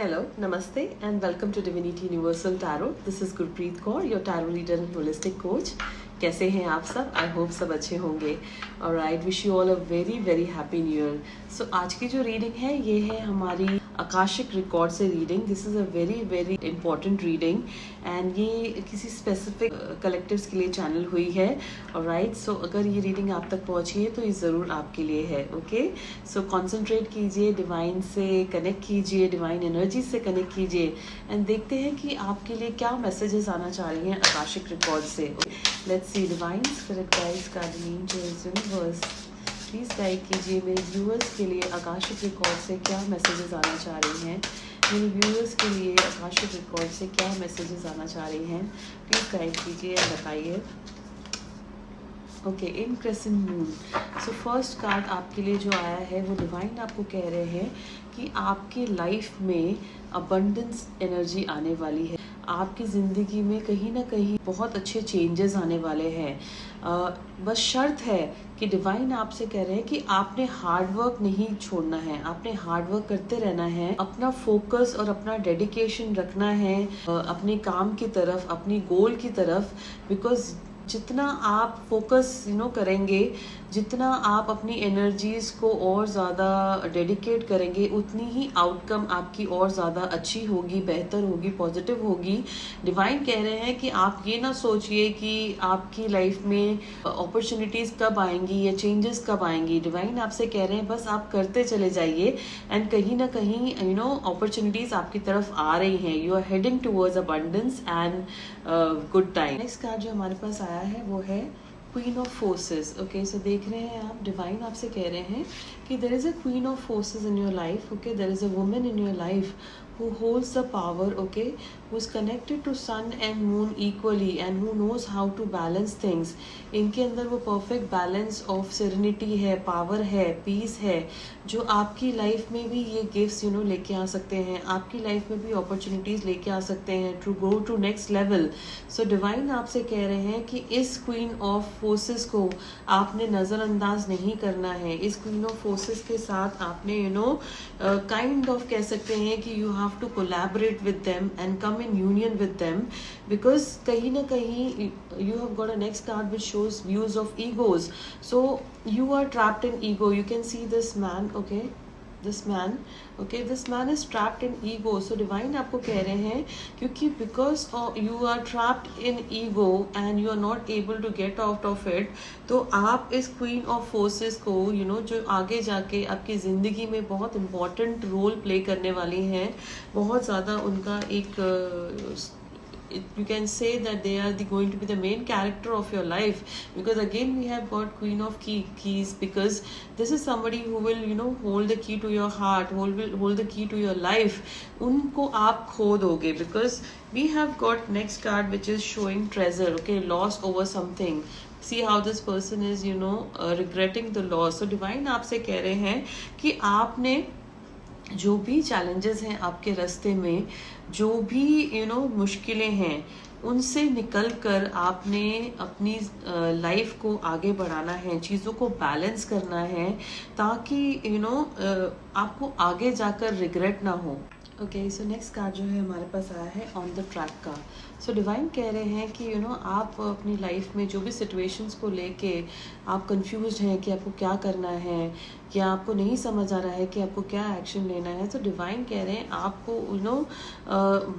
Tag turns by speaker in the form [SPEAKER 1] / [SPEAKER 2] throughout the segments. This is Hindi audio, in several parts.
[SPEAKER 1] Hello, Namaste, and welcome to Divinity Universal Tarot. This is Gurpreet Kaur, your tarot reader and holistic coach. कैसे हैं आप सब? आई होप सब अच्छे होंगे. Alright, wish you all a very very happy new year. So आज की जो रीडिंग है ये है हमारी आकाशिक रिकॉर्ड से reading. This is a very very important reading and ये किसी स्पेसिफिक कलेक्टर्स के लिए चैनल हुई है. ऑलराइट, सो अगर ये रीडिंग आप तक पहुंची है तो ये ज़रूर आपके लिए है. ओके, सो कॉन्सेंट्रेट कीजिए, डिवाइन से कनेक्ट कीजिए, डिवाइन एनर्जी से कनेक्ट कीजिए एंड देखते हैं कि आपके लिए क्या मैसेजेस आना चाह रही हैं आकाशिक रिकॉर्ड से. Let's see divine spirit guides, guardian angels, universe, please guide कीजिए मेरे व्यूअर्स के लिए आकाशिक रिकॉर्ड से क्या मैसेजेस आना चाह रही हैं. मेरे व्यूअर्स के लिए आकाशिक रिकॉर्ड से क्या मैसेजेस आना चाह रही हैं, प्लीज़ गाइड कीजिए और बताइए. Okay, in crescent moon. So first card आपके लिए जो आया है वो डिवाइन आपको कह रहे हैं कि आपकी लाइफ में अबंडेंस एनर्जी आने वाली है. आपकी ज़िंदगी में कहीं ना कहीं बहुत अच्छे चेंजेस आने वाले हैं. बस शर्त है कि डिवाइन आपसे कह रहे हैं कि आपने हार्ड वर्क नहीं छोड़ना है, आपने हार्ड वर्क करते रहना है, अपना फोकस और अपना डेडिकेशन रखना है अपने काम की तरफ, अपनी गोल की तरफ. बिकॉज जितना आप फोकस करेंगे, जितना आप अपनी एनर्जीज़ को और ज़्यादा डेडिकेट करेंगे, उतनी ही आउटकम आपकी और ज़्यादा अच्छी होगी, बेहतर होगी, पॉजिटिव होगी. डिवाइन कह रहे हैं कि आप ये ना सोचिए कि आपकी लाइफ में अपॉर्चुनिटीज़ कब आएंगी या चेंजेस कब आएंगी. डिवाइन आपसे कह रहे हैं बस आप करते चले जाइए एंड कहीं ना कहीं अपॉर्चुनिटीज़ आपकी तरफ आ रही हैं. You are heading towards abundance and good time. Next card जो हमारे पास आया है वो है queen of forces. Okay, so देख रहे हैं आप, डिवाइन आपसे कह रहे हैं कि there is a queen of forces in your life. Okay, there is a woman in your life who holds the power, okay, who's connected to sun and moon equally and who knows how to balance things. इनके अंदर वो perfect balance of serenity है, power है, peace है, जो आपकी लाइफ में भी ये गिफ्ट्स लेके आ सकते हैं, आपकी लाइफ में भी अपॉर्चुनिटीज़ लेके आ सकते हैं to go to next level. So divine आपसे कह रहे हैं कि इस क्वीन ऑफ फोर्सेस को आपने नज़रअंदाज नहीं करना है. इस क्वीन ऑफ फोर्सेस के साथ आपने काइंड ऑफ कह सकते हैं कि you have to collaborate with them and come in union with them, because kahin na kahin you have got a next card which shows views of egos. So you are trapped in ego. You can see this man, okay, this man is trapped in ego. So divine आपको कह रहे हैं क्योंकि because you are trapped in ego and you are not able to get out of it, तो आप इस queen of forces को जो आगे जाके आपकी ज़िंदगी में बहुत important रोल प्ले करने वाली हैं, बहुत ज़्यादा उनका एक you can say that they are going to be the main character of your life, because again we have got queen of keys, because this is somebody who will hold the key to your heart, hold the key to your life. उनको आप खो दोगे, because we have got next card which is showing treasure. Okay, loss over something. See how this person is regretting the loss. So divine आपसे कह रहे हैं कि आपने जो भी चैलेंजेस हैं आपके रास्ते में, जो भी मुश्किलें हैं, उनसे निकल कर आपने अपनी लाइफ को आगे बढ़ाना है, चीज़ों को बैलेंस करना है, ताकि आपको आगे जाकर रिग्रेट ना हो. ओके, सो नेक्स्ट कार्ड जो है हमारे पास आया है ऑन द ट्रैक का. सो डिवाइन कह रहे हैं कि आप अपनी लाइफ में जो भी सिचुएशंस को लेके आप कंफ्यूज हैं कि आपको क्या करना है, या आपको नहीं समझ आ रहा है कि आपको क्या एक्शन लेना है, तो डिवाइन कह रहे हैं आपको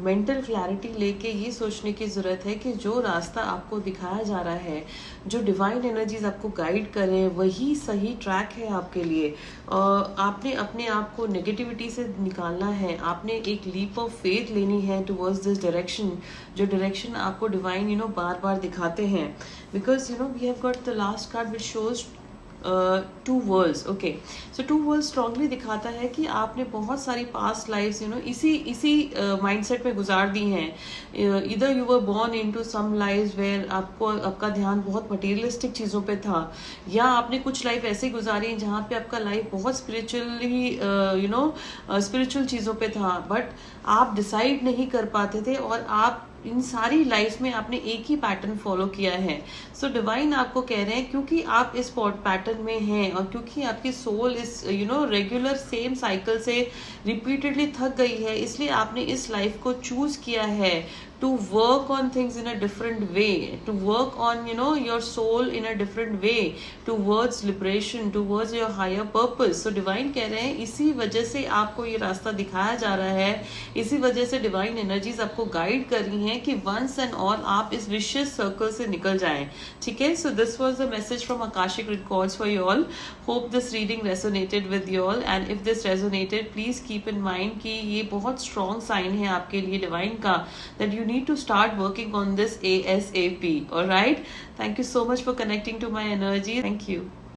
[SPEAKER 1] मेंटल क्लैरिटी लेके ये सोचने की ज़रूरत है कि जो रास्ता आपको दिखाया जा रहा है, जो डिवाइन एनर्जीज आपको गाइड करें, वही सही ट्रैक है आपके लिए. आपने अपने आप को नेगेटिविटी से निकालना है, आपने एक लीप ऑफ फेथ लेनी है टुवर्ड्स दिस डायरेक्शन, जो डायरेक्शन आपको डिवाइन बार बार दिखाते हैं. Because we have got the last card which shows two worlds. Okay, so two worlds strongly दिखाता है कि आपने बहुत सारी पास्ट लाइफ्स इसी माइंडसेट में गुजार दी हैं. इधर you were born into some lives where आपका ध्यान बहुत मटेरियलिस्टिक चीज़ों पे था, या आपने कुछ लाइफ ऐसे गुजारी जहाँ पे आपका लाइफ बहुत स्पिरिचुअल चीज़ों पे था, बट आप डिसाइड नहीं कर पाते थे और आप इन सारी लाइफ में आपने एक ही पैटर्न फॉलो किया है। सो डिवाइन आपको कह रहे हैं क्योंकि आप इस पैटर्न में हैं और क्योंकि आपकी सोल इस रेगुलर सेम साइकिल से रिपीटेडली थक गई है, इसलिए आपने इस लाइफ को चूज किया है to work on things in a different way, to work on your soul in a different way, towards liberation, towards your higher purpose. So divine कह रहे हैं इसी वजह से आपको ये रास्ता दिखाया जा रहा है, इसी वजह से डिवाइन एनर्जीज आपको गाइड कर रही हैं कि वंस एंड ऑल आप इस विशियस सर्कल से निकल जाएं। ठीक है, so this was the message from Akashic records for you all. Hope this reading resonated with you all, and if this resonated please keep in mind कि ये बहुत स्ट्रॉन्ग साइन है आपके लिए डिवाइन का, that you need to start working on this ASAP. All right, thank you so much for connecting to my energy. Thank you.